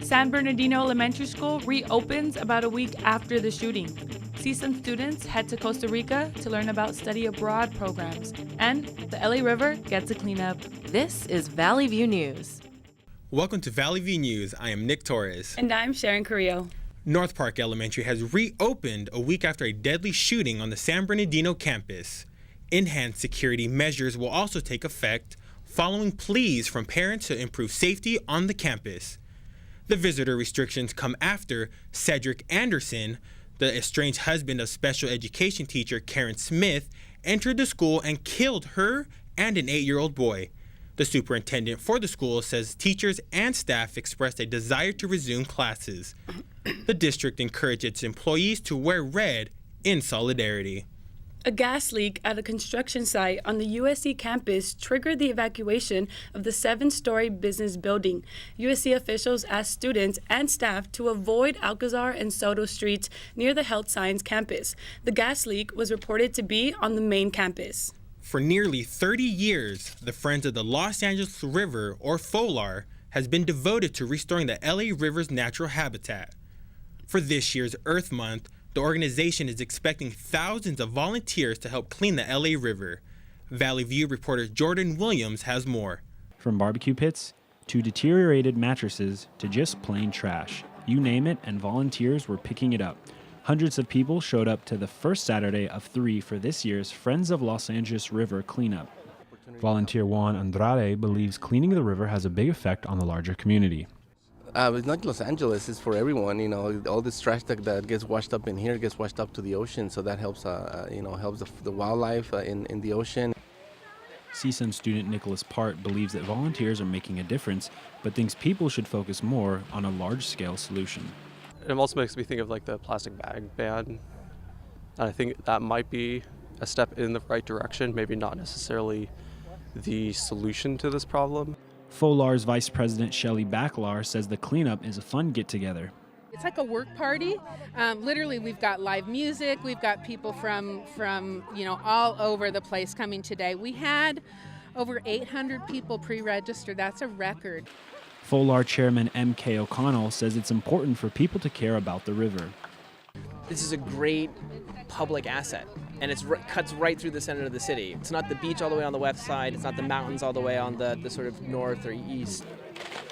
San Bernardino Elementary School reopens about a week after the shooting. CSUN students head to Costa Rica to learn about study abroad programs. And the LA River gets a cleanup. This is Valley View News. Welcome to Valley View News. I am Nick Torres. And I'm Sharon Carrillo. North Park Elementary has reopened a week after a deadly shooting on the San Bernardino campus. Enhanced security measures will also take effect following pleas from parents to improve safety on the campus. The visitor restrictions come after Cedric Anderson, the estranged husband of special education teacher Karen Smith, entered the school and killed her and an 8-year-old boy. The superintendent for the school says teachers and staff expressed a desire to resume classes. The district encouraged its employees to wear red in solidarity. A gas leak at a construction site on the USC campus triggered the evacuation of the 7-story business building. USC officials asked students and staff to avoid Alcazar and Soto streets near the Health Science campus. The gas leak was reported to be on the main campus. For nearly 30 years, the Friends of the Los Angeles River, or FOLAR, has been devoted to restoring the LA River's natural habitat. For this year's Earth Month, the organization is expecting thousands of volunteers to help clean the LA River. Valley View reporter Jordan Williams has more. From barbecue pits to deteriorated mattresses to just plain trash. You name it, and volunteers were picking it up. Hundreds of people showed up to the first Saturday of 3 for this year's Friends of Los Angeles River cleanup. Volunteer Juan Andrade believes cleaning the river has a big effect on the larger community. It's not Los Angeles, it's for everyone. You know, all this trash that gets washed up in here gets washed up to the ocean, so that helps, helps the wildlife in the ocean. CSUN student Nicholas Part believes that volunteers are making a difference, but thinks people should focus more on a large-scale solution. It also makes me think of like the plastic bag ban. And I think that might be a step in the right direction, maybe not necessarily the solution to this problem. FOLAR's Vice President Shelley Backlar says the cleanup is a fun get-together. It's like a work party. Literally, we've got live music. We've got people from all over the place coming today. We had over 800 people pre-registered. That's a record. FOLAR Chairman M.K. O'Connell says it's important for people to care about the river. This is a great public asset, and it cuts right through the center of the city. It's not the beach all the way on the west side. It's not the mountains all the way on the sort of north or east.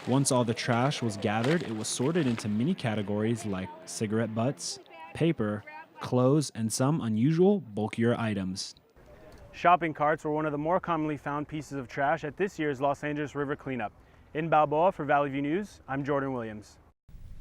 Once all the trash was gathered, it was sorted into many categories like cigarette butts, paper, clothes, and some unusual, bulkier items. Shopping carts were one of the more commonly found pieces of trash at this year's Los Angeles River cleanup. In Balboa for Valley View News, I'm Jordan Williams.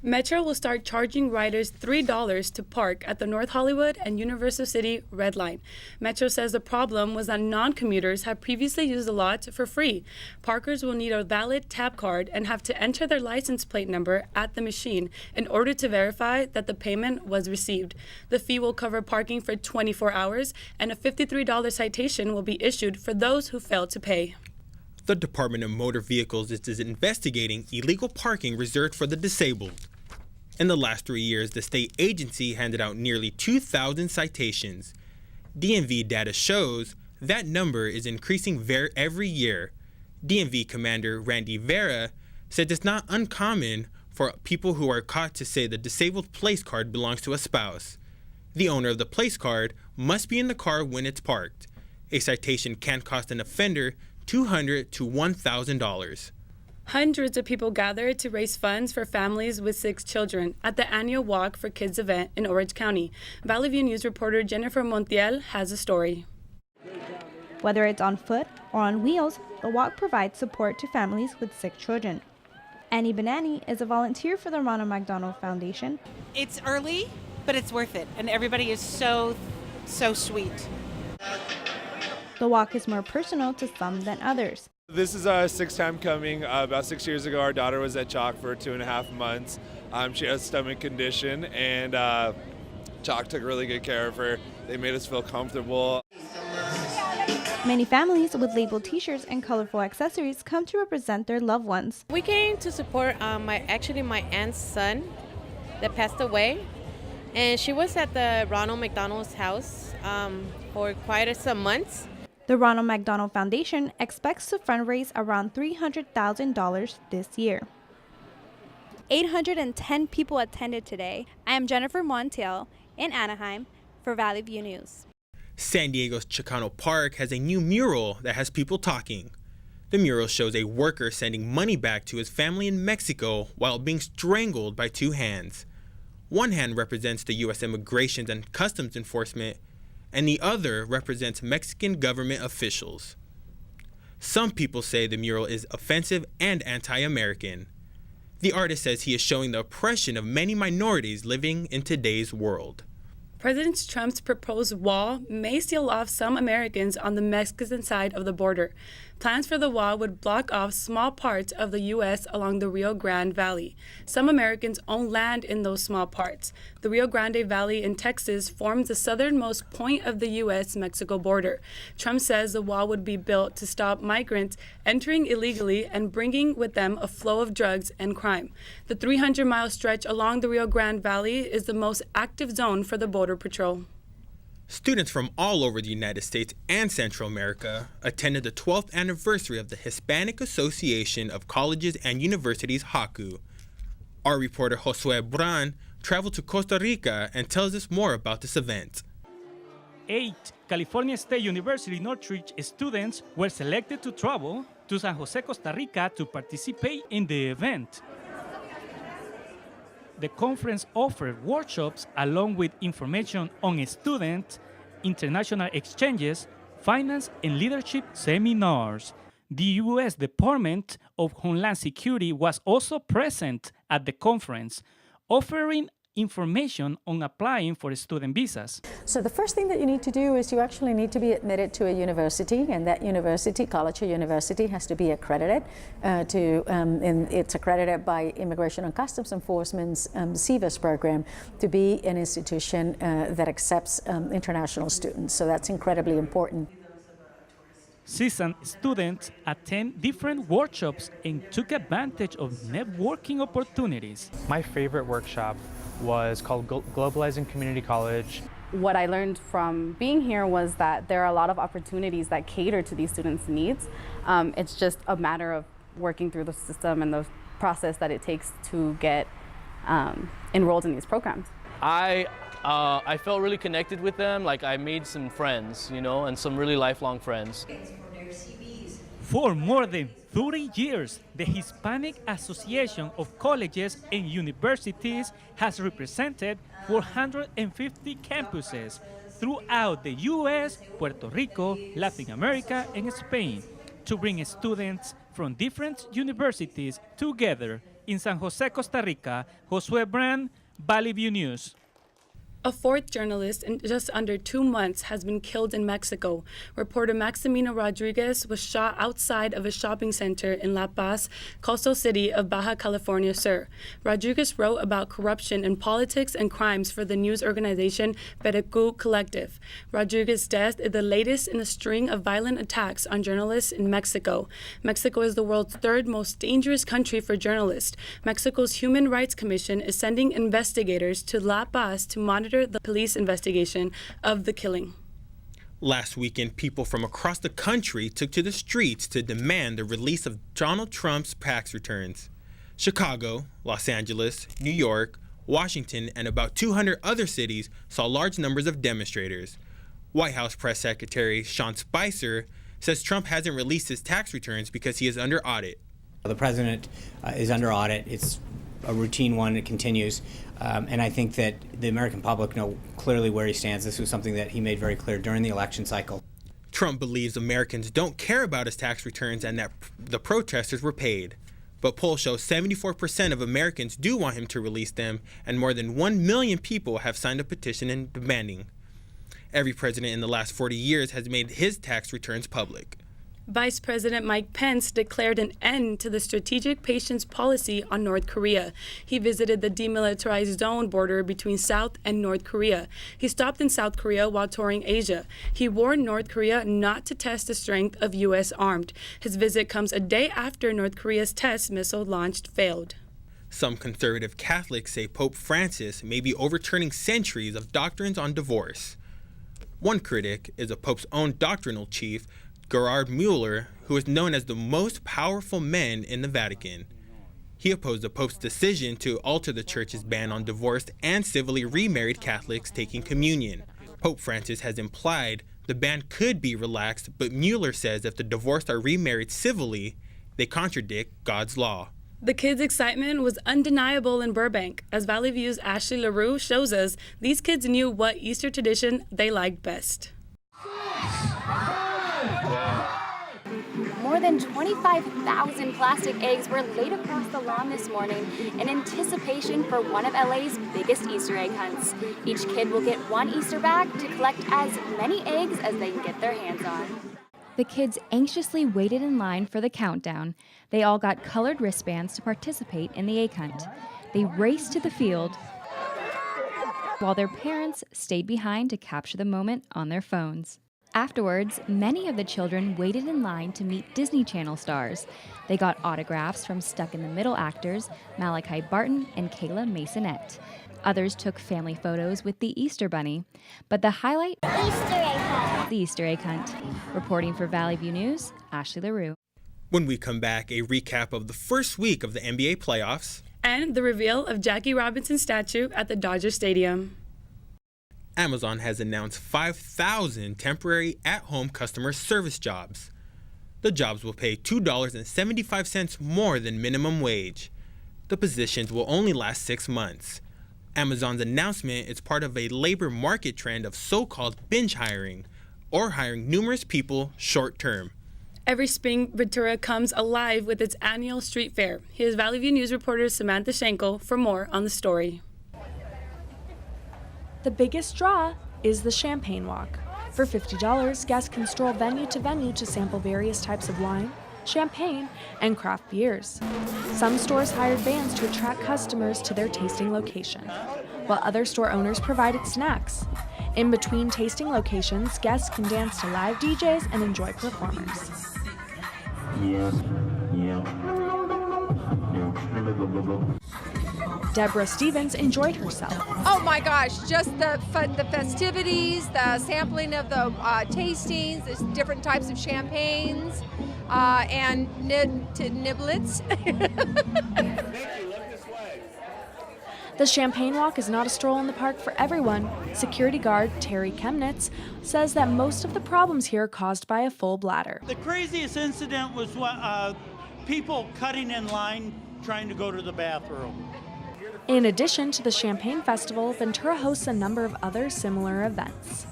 Metro will start charging riders $3 to park at the North Hollywood and Universal City Red Line. Metro says the problem was that non-commuters have previously used the lot for free. Parkers will need a valid tap card and have to enter their license plate number at the machine in order to verify that the payment was received. The fee will cover parking for 24 hours, and a $53 citation will be issued for those who fail to pay. The Department of Motor Vehicles is investigating illegal parking reserved for the disabled. In the last 3 years, the state agency handed out nearly 2,000 citations. DMV data shows that number is increasing every year. DMV Commander Randy Vera said it's not uncommon for people who are caught to say the disabled place card belongs to a spouse. The owner of the place card must be in the car when it's parked. A citation can cost an offender $200 to $1,000. Hundreds of people gathered to raise funds for families with 6 children at the annual Walk for Kids event in Orange County. Valley View News reporter Jennifer Montiel has a story. Whether it's on foot or on wheels, the walk provides support to families with 6 children. Annie Benani is a volunteer for the Ronald McDonald Foundation. It's early, but it's worth it, and everybody is so sweet. The walk is more personal to some than others. This is our 6th time coming. About 6 years ago, our daughter was at Chalk for 2.5 months. She has a stomach condition, and Chalk took really good care of her. They made us feel comfortable. Many families with labeled t-shirts and colorful accessories come to represent their loved ones. We came to support my aunt's son that passed away, and she was at the Ronald McDonald's house for quite some months. The Ronald McDonald Foundation expects to fundraise around $300,000 this year. 810 people attended today. I am Jennifer Montiel in Anaheim for Valley View News. San Diego's Chicano Park has a new mural that has people talking. The mural shows a worker sending money back to his family in Mexico while being strangled by two hands. One hand represents the U.S. Immigration and Customs Enforcement, and the other represents Mexican government officials. Some people say the mural is offensive and anti-American. The artist says he is showing the oppression of many minorities living in today's world. President Trump's proposed wall may seal off some Americans on the Mexican side of the border. Plans for the wall would block off small parts of the U.S. along the Rio Grande Valley. Some Americans own land in those small parts. The Rio Grande Valley in Texas forms the southernmost point of the U.S.-Mexico border. Trump says the wall would be built to stop migrants entering illegally and bringing with them a flow of drugs and crime. The 300-mile stretch along the Rio Grande Valley is the most active zone for the Border Patrol. Students from all over the United States and Central America attended the 12th anniversary of the Hispanic Association of Colleges and Universities, HACU. Our reporter Josue Bran traveled to Costa Rica and tells us more about this event. 8 California State University Northridge students were selected to travel to San Jose, Costa Rica to participate in the event. The conference offered workshops along with information on student, international exchanges, finance, and leadership seminars. The U.S. Department of Homeland Security was also present at the conference, offering information on applying for student visas. So the first thing that you need to do is you actually need to be admitted to a university, and that university, college or university, has to be accredited and it's accredited by Immigration and Customs Enforcement's CVIS program to be an institution that accepts international students. So that's incredibly important. Seasoned students attend different workshops and took advantage of networking opportunities. My favorite workshop was called Globalizing Community College. What I learned from being here was that there are a lot of opportunities that cater to these students' needs. It's just a matter of working through the system and the process that it takes to get enrolled in these programs. I felt really connected with them. Like, I made some friends, and some really lifelong friends. For more than 30 years, the Hispanic Association of Colleges and Universities has represented 450 campuses throughout the U.S., Puerto Rico, Latin America, and Spain to bring students from different universities together in San Jose, Costa Rica. Josue Brand, Valley View News. A fourth journalist in just under 2 months has been killed in Mexico. Reporter Maximino Rodriguez was shot outside of a shopping center in La Paz, coastal city of Baja California Sur. Rodriguez wrote about corruption in politics and crimes for the news organization Perecu Collective. Rodriguez's death is the latest in a string of violent attacks on journalists in Mexico. Mexico is the world's third most dangerous country for journalists. Mexico's Human Rights Commission is sending investigators to La Paz to monitor the police investigation of the killing. Last weekend, people from across the country took to the streets to demand the release of Donald Trump's tax returns. Chicago, Los Angeles, New York, Washington, and about 200 other cities saw large numbers of demonstrators. White House Press Secretary Sean Spicer says Trump hasn't released his tax returns because he is under audit. The president is under audit. It's a routine one. It continues. And I think that the American public know clearly where he stands. This was something that he made very clear during the election cycle. Trump believes Americans don't care about his tax returns and that the protesters were paid. But polls show 74% of Americans do want him to release them, and more than 1 million people have signed a petition in demanding. Every president in the last 40 years has made his tax returns public. Vice President Mike Pence declared an end to the strategic patience policy on North Korea. He visited the demilitarized zone border between South and North Korea. He stopped in South Korea while touring Asia. He warned North Korea not to test the strength of U.S. armed. His visit comes a day after North Korea's test missile launched failed. Some conservative Catholics say Pope Francis may be overturning centuries of doctrines on divorce. One critic is the Pope's own doctrinal chief, Gerhard Müller, who is known as the most powerful man in the Vatican. He opposed the Pope's decision to alter the Church's ban on divorced and civilly remarried Catholics taking communion. Pope Francis has implied the ban could be relaxed, but Müller says if the divorced are remarried civilly, they contradict God's law. The kids' excitement was undeniable in Burbank. As Valley View's Ashley LaRue shows us, these kids knew what Easter tradition they liked best. More than 25,000 plastic eggs were laid across the lawn this morning in anticipation for one of LA's biggest Easter egg hunts. Each kid will get one Easter bag to collect as many eggs as they can get their hands on. The kids anxiously waited in line for the countdown. They all got colored wristbands to participate in the egg hunt. They raced to the field while their parents stayed behind to capture the moment on their phones. Afterwards, many of the children waited in line to meet Disney Channel stars. They got autographs from Stuck in the Middle actors Malachi Barton and Kayla Masonette. Others took family photos with the Easter Bunny. But the highlight? The Easter egg hunt. Reporting for Valley View News, Ashley LaRue. When we come back, a recap of the first week of the NBA playoffs. And the reveal of Jackie Robinson's statue at the Dodger Stadium. Amazon has announced 5,000 temporary at-home customer service jobs. The jobs will pay $2.75 more than minimum wage. The positions will only last 6 months. Amazon's announcement is part of a labor market trend of so-called binge hiring, or hiring numerous people short-term. Every spring, Ventura comes alive with its annual street fair. Here's Valley View News reporter Samantha Schenkel for more on the story. The biggest draw is the Champagne Walk. For $50, guests can stroll venue to venue to sample various types of wine, champagne, and craft beers. Some stores hired bands to attract customers to their tasting location, while other store owners provided snacks. In between tasting locations, guests can dance to live DJs and enjoy performers. Deborah Stevens enjoyed herself. Oh my gosh, just the festivities, the sampling of the tastings, the different types of champagnes, and niblets. The Champagne Walk is not a stroll in the park for everyone. Security guard Terry Chemnitz says that most of the problems here are caused by a full bladder. The craziest incident was people cutting in line trying to go to the bathroom. In addition to the Champagne Festival, Ventura hosts a number of other similar events.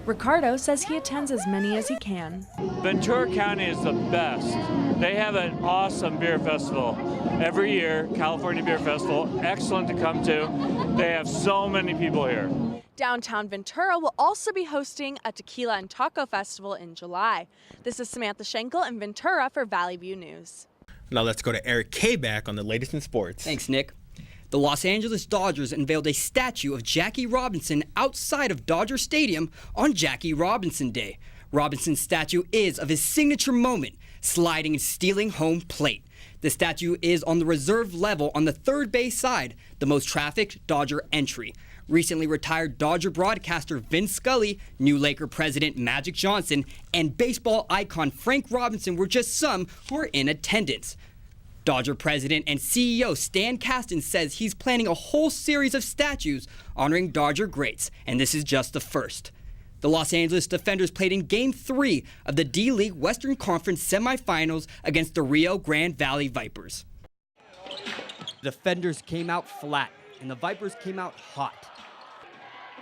Ricardo says he attends as many as he can. Ventura County is the best. They have an awesome beer festival every year, California Beer Festival, excellent to come to. They have so many people here. Downtown Ventura will also be hosting a tequila and taco festival in July. This is Samantha Schenkel in Ventura for Valley View News. Now let's go to Eric K. back on the latest in sports. Thanks, Nick. The Los Angeles Dodgers unveiled a statue of Jackie Robinson outside of Dodger Stadium on Jackie Robinson Day. Robinson's statue is of his signature moment, sliding and stealing home plate. The statue is on the reserve level on the third base side, the most trafficked Dodger entry. Recently retired Dodger broadcaster Vin Scully, new Laker president Magic Johnson, and baseball icon Frank Robinson were just some who were in attendance. Dodger president and CEO Stan Kasten says he's planning a whole series of statues honoring Dodger greats, and this is just the first. The Los Angeles Defenders played in Game 3 of the D-League Western Conference semifinals against the Rio Grande Valley Vipers. The Defenders came out flat, and the Vipers came out hot.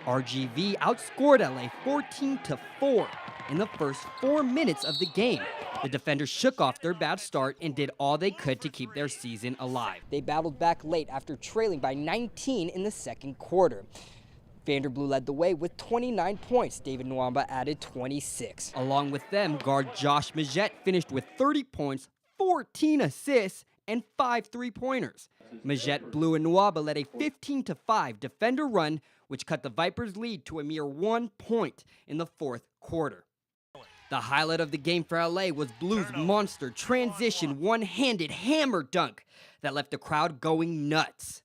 RGV outscored LA 14-4 in the first 4 minutes of the game. The Defenders shook off their bad start and did all they could to keep their season alive. They battled back late after trailing by 19 in the second quarter. Vanderblue led the way with 29 points. David Nwamba added 26. Along with them, guard Josh Majette finished with 30 points, 14 assists, and 5 three-pointers. Majette, Blue, and Nwamba led a 15-5 Defender run, which cut the Vipers' lead to a mere 1 point in the fourth quarter. The highlight of the game for LA was Blue's monster transition one-handed hammer dunk that left the crowd going nuts.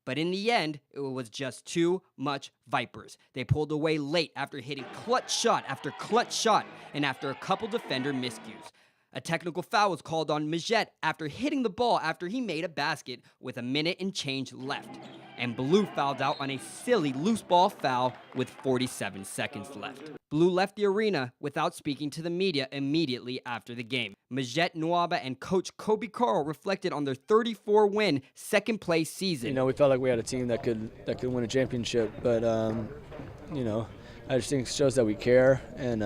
But in the end, it was just too much Vipers. They pulled away late after hitting clutch shot after clutch shot and after a couple defender miscues. A technical foul was called on Majette after hitting the ball after he made a basket with a minute and change left. And Blue fouled out on a silly loose ball foul with 47 seconds left. Blue left the arena without speaking to the media immediately after the game. Majette Nwaba and coach Kobe Carl reflected on their 34-win second-place season. You know, we felt like we had a team that could win a championship, but you know, I just think it shows that we care, and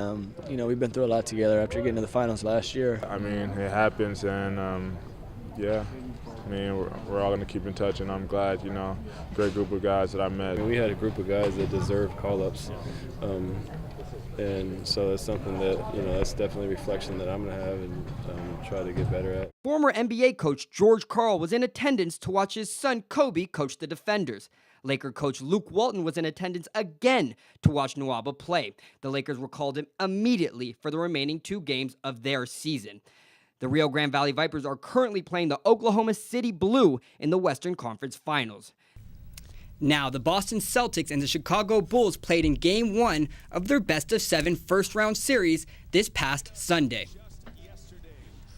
you know, we've been through a lot together after getting to the finals last year. I mean, it happens, and yeah. I mean, we're all going to keep in touch, and I'm glad, you know, great group of guys that I met. We had a group of guys that deserve call-ups, and so that's something that, you know, that's definitely a reflection that I'm going to have and try to get better at. Former NBA coach George Karl was in attendance to watch his son Kobe coach the Defenders. Laker coach Luke Walton was in attendance again to watch Nwaba play. The Lakers recalled him immediately for the remaining 2 games of their season. The Rio Grande Valley Vipers are currently playing the Oklahoma City Blue in the Western Conference Finals. Now, the Boston Celtics and the Chicago Bulls played in Game 1 of their best-of-7 first-round series this past Sunday.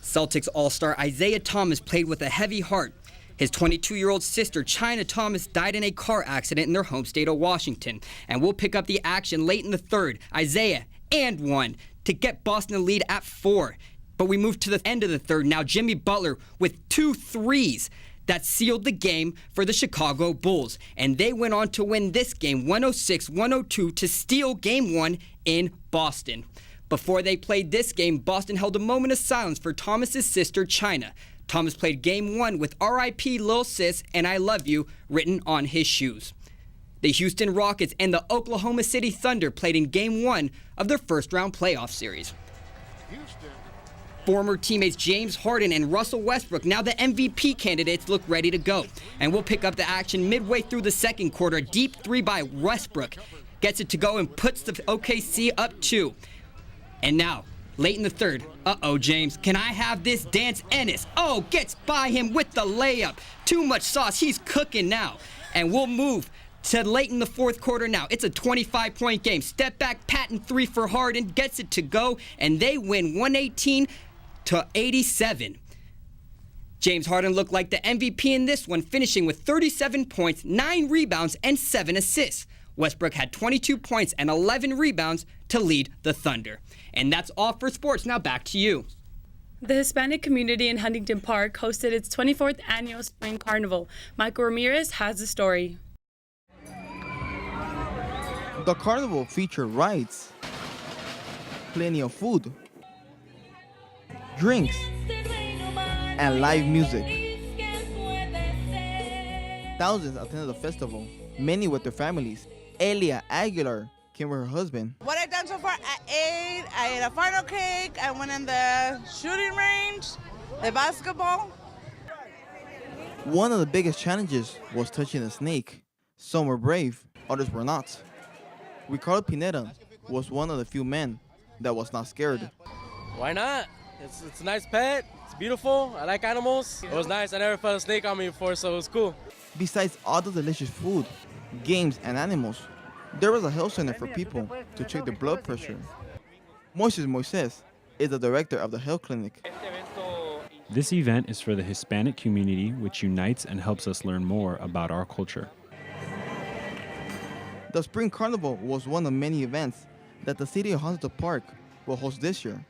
Celtics All-Star Isaiah Thomas played with a heavy heart. His 22-year-old sister, China Thomas, died in a car accident in their home state of Washington. And we'll pick up the action late in the third. Isaiah and 1 to get Boston the lead at 4. But we move to the end of the third. Now Jimmy Butler with 2 threes that sealed the game for the Chicago Bulls. And they went on to win this game 106-102 to steal Game 1 in Boston. Before they played this game, Boston held a moment of silence for Thomas's sister, China. Thomas played Game 1 with R.I.P. Lil Sis and I Love You written on his shoes. The Houston Rockets and the Oklahoma City Thunder played in Game 1 of their first-round playoff series. Former teammates James Harden and Russell Westbrook, now the MVP candidates, look ready to go. And we'll pick up the action midway through the second quarter. A deep 3 by Westbrook gets it to go and puts the OKC up 2. And now, late in the third, James, can I have this dance? Ennis, gets by him with the layup. Too much sauce, he's cooking now. And we'll move to late in the fourth quarter now. It's a 25-point game. Step back, patent 3 for Harden, gets it to go, and they win 118-87. James Harden looked like the MVP in this one, finishing with 37 points, 9 rebounds, and 7 assists. Westbrook had 22 points and 11 rebounds to lead the Thunder. And that's all for sports. Now back to you. The Hispanic community in Huntington Park hosted its 24th annual Spring Carnival. Michael Ramirez has the story. The carnival featured rides, plenty of food, drinks, and live music. Thousands attended the festival, many with their families. Elia Aguilar came with her husband. What I've done so far, I ate a funnel cake, I went in the shooting range, the basketball. One of the biggest challenges was touching a snake. Some were brave, others were not. Ricardo Pineda was one of the few men that was not scared. Why not? It's a nice pet, it's beautiful, I like animals. It was nice, I never felt a snake on me before, so it was cool. Besides all the delicious food, games, and animals, there was a health center for people to check their blood pressure. Moises is the director of the health clinic. This event is for the Hispanic community, which unites and helps us learn more about our culture. The Spring Carnival was one of many events that the city of Huntington Park will host this year.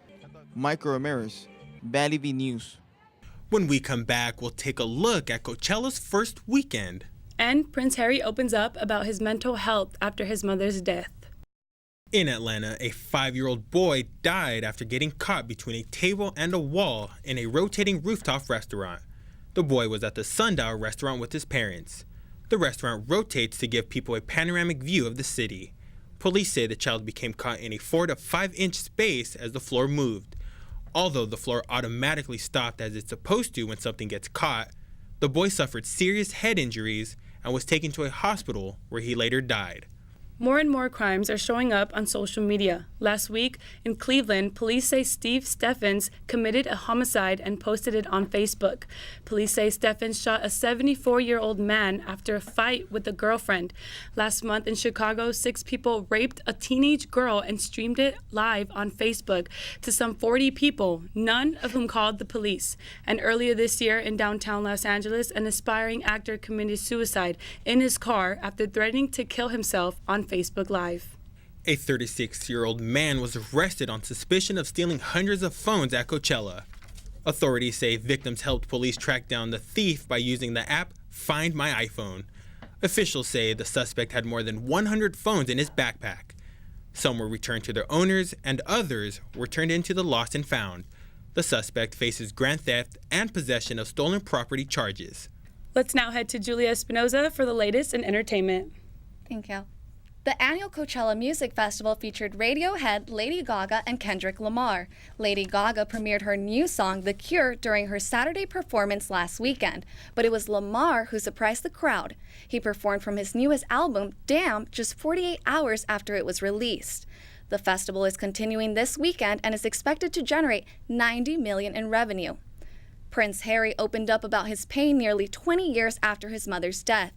Michael Ramirez, Valley View News. When we come back, we'll take a look at Coachella's first weekend. And Prince Harry opens up about his mental health after his mother's death. In Atlanta, a 5-year-old boy died after getting caught between a table and a wall in a rotating rooftop restaurant. The boy was at the Sundial restaurant with his parents. The restaurant rotates to give people a panoramic view of the city. Police say the child became caught in a 4 to 5 inch space as the floor moved. Although the floor automatically stopped as it's supposed to when something gets caught, the boy suffered serious head injuries and was taken to a hospital where he later died. More and more crimes are showing up on social media. Last week, in Cleveland, police say Steve Steffens committed a homicide and posted it on Facebook. Police say Steffens shot a 74-year-old man after a fight with a girlfriend. Last month in Chicago, 6 people raped a teenage girl and streamed it live on Facebook to some 40 people, none of whom called the police. And earlier this year in downtown Los Angeles, an aspiring actor committed suicide in his car after threatening to kill himself on Facebook Live. A 36-year-old man was arrested on suspicion of stealing hundreds of phones at Coachella. Authorities say victims helped police track down the thief by using the app Find My iPhone. Officials say the suspect had more than 100 phones in his backpack. Some were returned to their owners and others were turned into the lost and found. The suspect faces grand theft and possession of stolen property charges. Let's now head to Julia Espinoza for the latest in entertainment. Thank you. The annual Coachella Music Festival featured Radiohead, Lady Gaga, and Kendrick Lamar. Lady Gaga premiered her new song, The Cure, during her Saturday performance last weekend, but it was Lamar who surprised the crowd. He performed from his newest album, Damn, just 48 hours after it was released. The festival is continuing this weekend and is expected to generate $90 million in revenue. Prince Harry opened up about his pain nearly 20 years after his mother's death.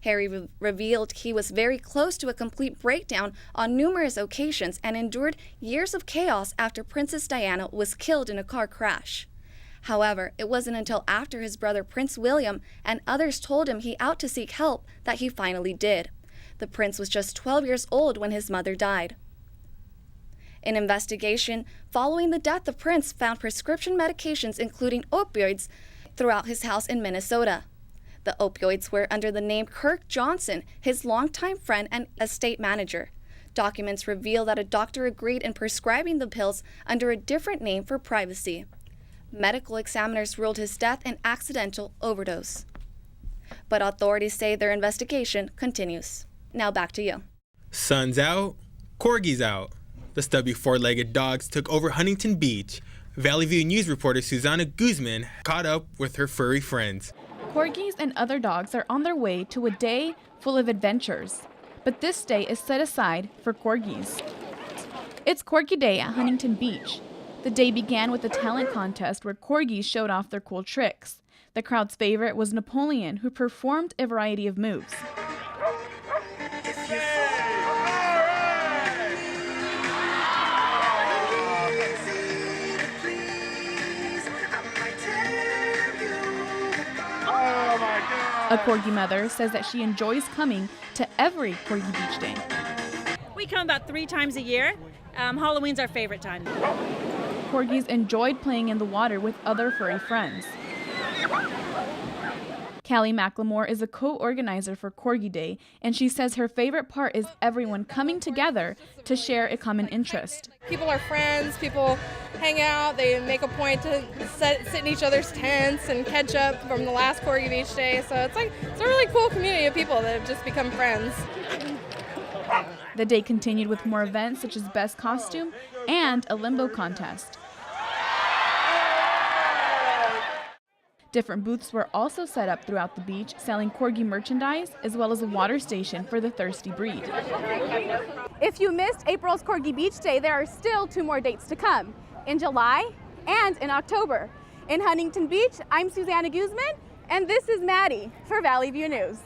Harry revealed he was very close to a complete breakdown on numerous occasions and endured years of chaos after Princess Diana was killed in a car crash. However, it wasn't until after his brother Prince William and others told him he ought to seek help that he finally did. The prince was just 12 years old when his mother died. An investigation following the death of Prince found prescription medications, including opioids, throughout his house in Minnesota. The opioids were under the name Kirk Johnson, his longtime friend and estate manager. Documents reveal that a doctor agreed in prescribing the pills under a different name for privacy. Medical examiners ruled his death an accidental overdose. But authorities say their investigation continues. Now back to you. Sun's out, corgis out. The stubby four-legged dogs took over Huntington Beach. Valley View News reporter Susanna Guzman caught up with her furry friends. Corgis and other dogs are on their way to a day full of adventures. But this day is set aside for corgis. It's Corgi Day at Huntington Beach. The day began with a talent contest where corgis showed off their cool tricks. The crowd's favorite was Napoleon, who performed a variety of moves. A corgi mother says that she enjoys coming to every Corgi Beach Day. We come about 3 times a year. Halloween's our favorite time. Corgis enjoyed playing in the water with other furry friends. Callie McLemore is a co-organizer for Corgi Day, and she says her favorite part is everyone coming together to share a common interest. People are friends, people hang out, they make a point to sit in each other's tents and catch up from the last Corgi Beach Day, so it's a really cool community of people that have just become friends. The day continued with more events such as Best Costume and a limbo contest. Different booths were also set up throughout the beach, selling corgi merchandise as well as a water station for the thirsty breed. If you missed April's Corgi Beach Day, there are still 2 more dates to come, in July and in October. In Huntington Beach, I'm Susanna Guzman, and this is Maddie for Valley View News.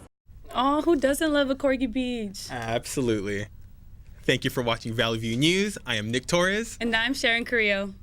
Oh, who doesn't love a Corgi Beach? Absolutely. Thank you for watching Valley View News. I am Nick Torres. And I'm Sharon Carrillo.